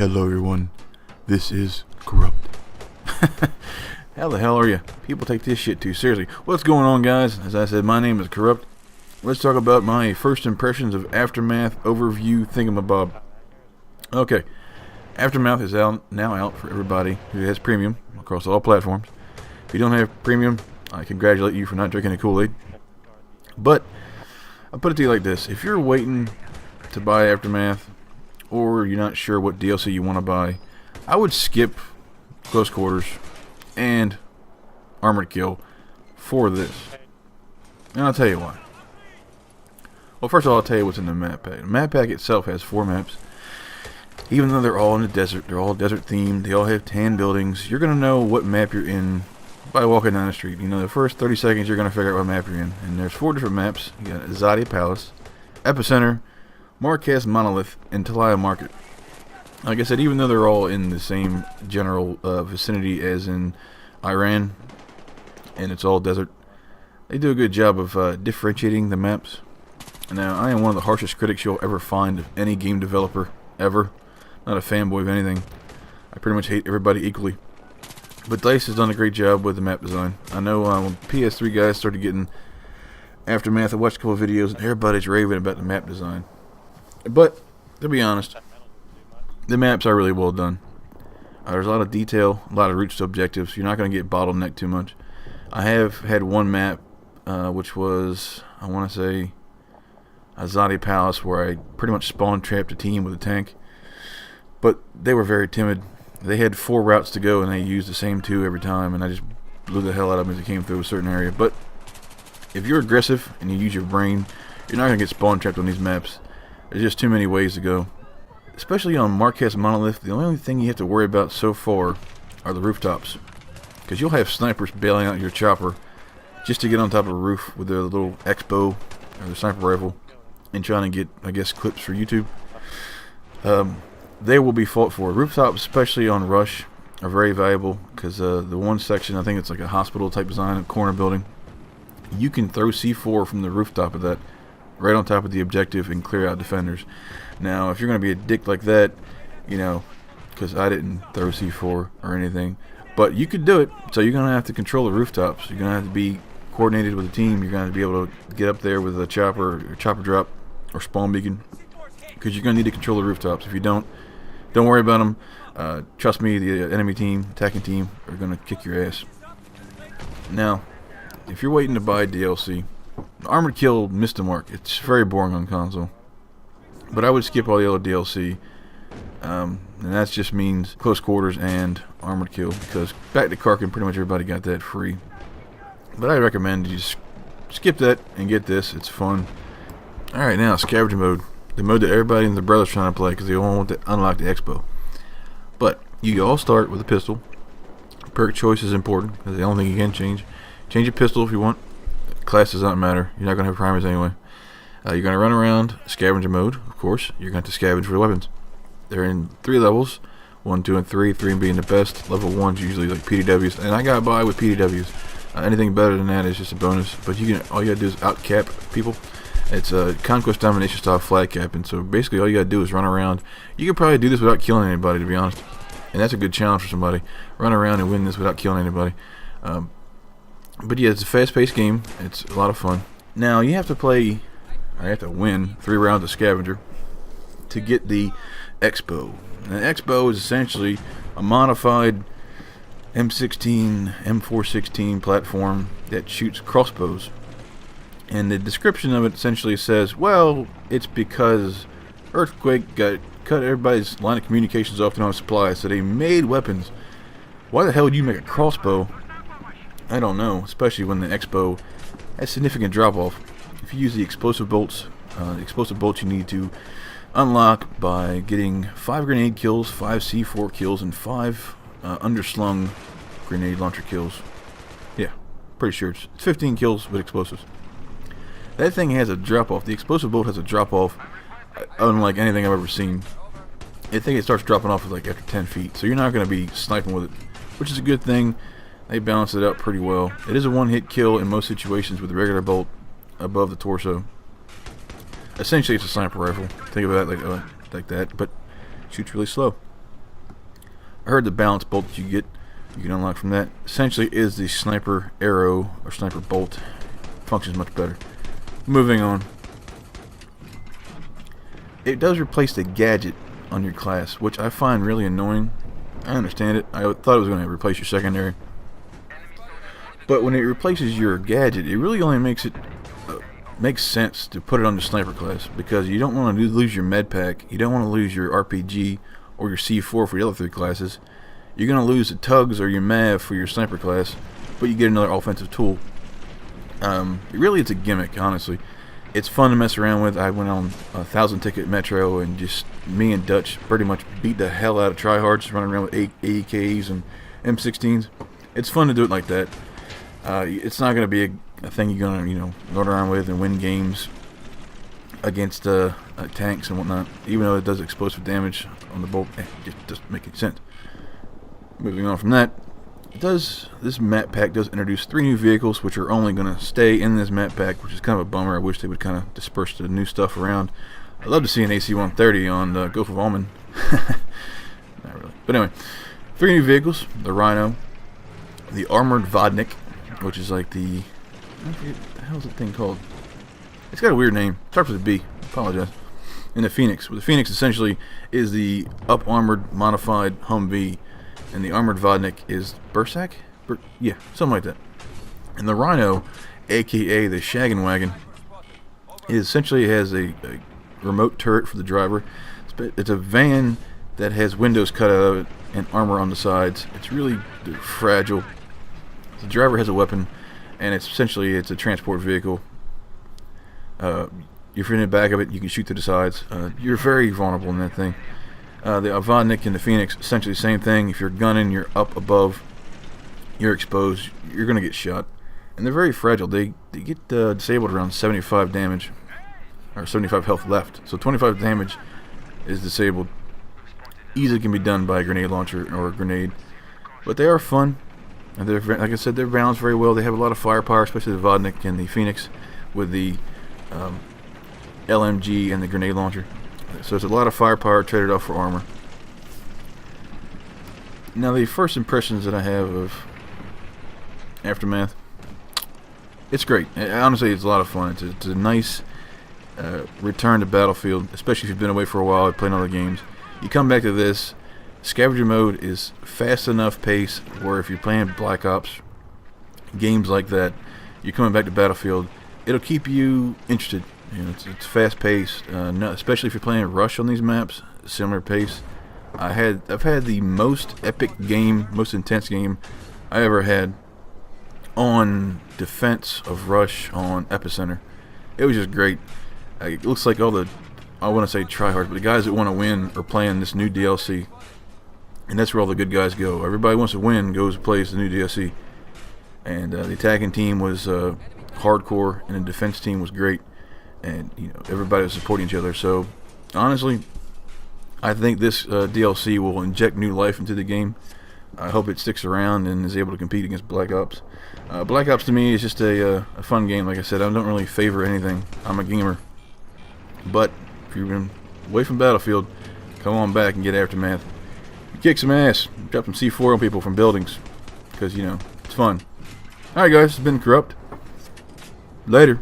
Hello everyone, this is Corrupt. How the hell are you? People take this shit too seriously. What's going on, guys? As I said, my name is Corrupt. Let's talk about my first impressions of Aftermath overview thingamabob. Okay, Aftermath is now out for everybody who has premium across all platforms. If you don't have premium, I congratulate you for not drinking the Kool-Aid. But I'll put it to you like this: if you're waiting to buy Aftermath, or you're not sure what DLC you want to buy, I would skip Close Quarters and Armored Kill for this. And I'll tell you why. Well, first of all, I'll tell you what's in the map pack. The map pack itself has 4 maps. Even though they're all in the desert, they're all desert themed, they all have tan buildings, you're going to know what map you're in by walking down the street. You know, the first 30 seconds you're going to figure out what map you're in. And there's 4 different maps. You got Zadia Palace, Epicenter, Marquez Monolith, and Talia Market. Like I said, even though they're all in the same general vicinity as in Iran, and it's all desert, they do a good job of differentiating the maps. Now, I am one of the harshest critics you'll ever find of any game developer, ever. Not a fanboy of anything. I pretty much hate everybody equally. But DICE has done a great job with the map design. I know when PS3 guys started getting Aftermath, I watched a couple of videos, and everybody's raving about the map design. But, to be honest, the maps are really well done. There's a lot of detail, a lot of routes to objectives. You're not going to get bottlenecked too much. I have had one map, which was, I want to say, Zadia Palace, where I pretty much spawn trapped a team with a tank. But they were very timid. They had 4 routes to go, and they used the same 2 every time, and I just blew the hell out of them as they came through a certain area. But if you're aggressive and you use your brain, you're not going to get spawn trapped on these maps. There's just too many ways to go. Especially on Marquez Monolith, the only thing you have to worry about so far are the rooftops. Because you'll have snipers bailing out your chopper just to get on top of a roof with their little X-bow or their sniper rifle and trying to get, I guess, clips for YouTube. They will be fought for. Rooftops, especially on Rush, are very valuable because the one section, I think it's like a hospital type design, a corner building. You can throw C4 from the rooftop of that right on top of the objective and clear out defenders. Now, if you're going to be a dick like that, you know, because I didn't throw C4 or anything, but you could do it, so you're going to have to control the rooftops. You're going to have to be coordinated with a team. You're going to be able to get up there with a chopper or chopper drop or spawn beacon, because you're going to need to control the rooftops. If you don't worry about them. Trust me, the enemy team, attacking team, are going to kick your ass. Now, if you're waiting to buy DLC, Armored Kill missed the mark. It's very boring on console. But I would skip all the other DLC. And that just means Close Quarters and Armored Kill. Because back to Karkin, pretty much everybody got that free. But I recommend you just skip that and get this. It's fun. Alright, now Scavenger Mode. The mode that everybody and their brother's trying to play because they all want to unlock the Expo. But you all start with a pistol. Perk choice is important because the only thing you can change. Change your pistol if you want. Class does not matter. You're not going to have primers anyway. You're going to run around scavenger mode, of course. You're going to scavenge for weapons. They're in 3 levels. 1, 2, and 3. 3 being the best. Level 1's usually like PDWs. And I got by with PDWs. Anything better than that is just a bonus. But all you got to do is outcap people. It's a Conquest Domination style flag capping. So basically all you got to do is run around. You can probably do this without killing anybody, to be honest. And that's a good challenge for somebody. Run around and win this without killing anybody. But yeah, it's a fast-paced game. It's a lot of fun. Now, you have to win 3 rounds of Scavenger to get the Expo. And the Expo is essentially a modified M16, M416 platform that shoots crossbows. And the description of it essentially says, well, it's because Earthquake cut everybody's line of communications off to no supply, so they made weapons. Why the hell would you make a crossbow? I don't know, especially when the Expo has significant drop-off. If you use the explosive bolts you need to unlock by getting 5 grenade kills, 5 C4 kills, and 5 underslung grenade launcher kills. Yeah, pretty sure it's 15 kills with explosives. That thing has a drop-off. The explosive bolt has a drop-off unlike anything I've ever seen. I think it starts dropping off like after 10 feet, so you're not going to be sniping with it, which is a good thing. They balance it out pretty well. It is a one-hit kill in most situations with the regular bolt above the torso. Essentially, it's a sniper rifle. Think of that like that, but shoots really slow. I heard the balance bolt that you get, you can unlock from that, essentially is the sniper arrow or sniper bolt. Functions much better. Moving on. It does replace the gadget on your class, which I find really annoying. I understand it. I thought it was going to replace your secondary. But when it replaces your gadget, it really only makes sense to put it on the sniper class, because you don't want to lose your med pack, you don't want to lose your RPG or your C4 for the other 3 classes. You're going to lose the tugs or your MAV for your sniper class, but you get another offensive tool. Really, it's a gimmick, honestly. It's fun to mess around with. I went on a 1,000 ticket Metro and just me and Dutch pretty much beat the hell out of tryhards running around with AKs and M16s. It's fun to do it like that. It's not going to be a thing you're going to, run around with and win games against tanks and whatnot. Even though it does explosive damage on the bolt, it doesn't make any sense. Moving on from that, this map pack does introduce 3 new vehicles, which are only going to stay in this map pack, which is kind of a bummer. I wish they would kind of disperse the new stuff around. I'd love to see an AC-130 on the Gulf of Oman. Not really. But anyway, 3 new vehicles: the Rhino, the Armored Vodnik, which is like I forget, what the hell is that thing called? It's got a weird name. It starts with a B. I apologize. And the Phoenix. Well, the Phoenix essentially is the up-armored modified Humvee, and the Armored Vodnik is Bursak? Yeah, something like that. And the Rhino, aka the Shaggin' Wagon, essentially has a remote turret for the driver. It's a van that has windows cut out of it and armor on the sides. It's really fragile. The driver has a weapon, and it's a transport vehicle. If you're in the back of it, you can shoot to the sides. You're very vulnerable in that thing. The Vodnik and the Phoenix, essentially the same thing. If you're gunning, you're up above, you're exposed, you're going to get shot. And they're very fragile. They get disabled around 75 damage, or 75 health left. So 25 damage is disabled. Easily can be done by a grenade launcher or a grenade. But they are fun. And they're, like I said, they're balanced very well. They have a lot of firepower, especially the Vodnik and the Phoenix with the LMG and the grenade launcher. So it's a lot of firepower traded off for armor. Now, the first impressions that I have of Aftermath, it's great. Honestly, it's a lot of fun. It's a nice return to Battlefield, especially if you've been away for a while and playing other games. You come back to this, scavenger mode is fast enough pace where if you're playing Black Ops, games like that, you're coming back to Battlefield, it'll keep you interested. It's fast paced, especially if you're playing Rush on these maps. Similar pace. I've had the most epic game, most intense game I ever had on defense of Rush on Epicenter. It was just great. It looks like all the, I want to say tryhards, but the guys that want to win are playing this new DLC, and that's where all the good guys go. Everybody wants to win goes and plays the new DLC, and the attacking team was hardcore, and the defense team was great. And everybody was supporting each other. So honestly, I think this DLC will inject new life into the game. I hope it sticks around and is able to compete against Black Ops. Black Ops to me is just a fun game. Like I said, I don't really favor anything. I'm a gamer. But if you've been away from Battlefield, come on back and get Aftermath. Kick some ass. Drop some C4 on people from buildings, because it's fun. Alright guys, it's been Corrupt. Later.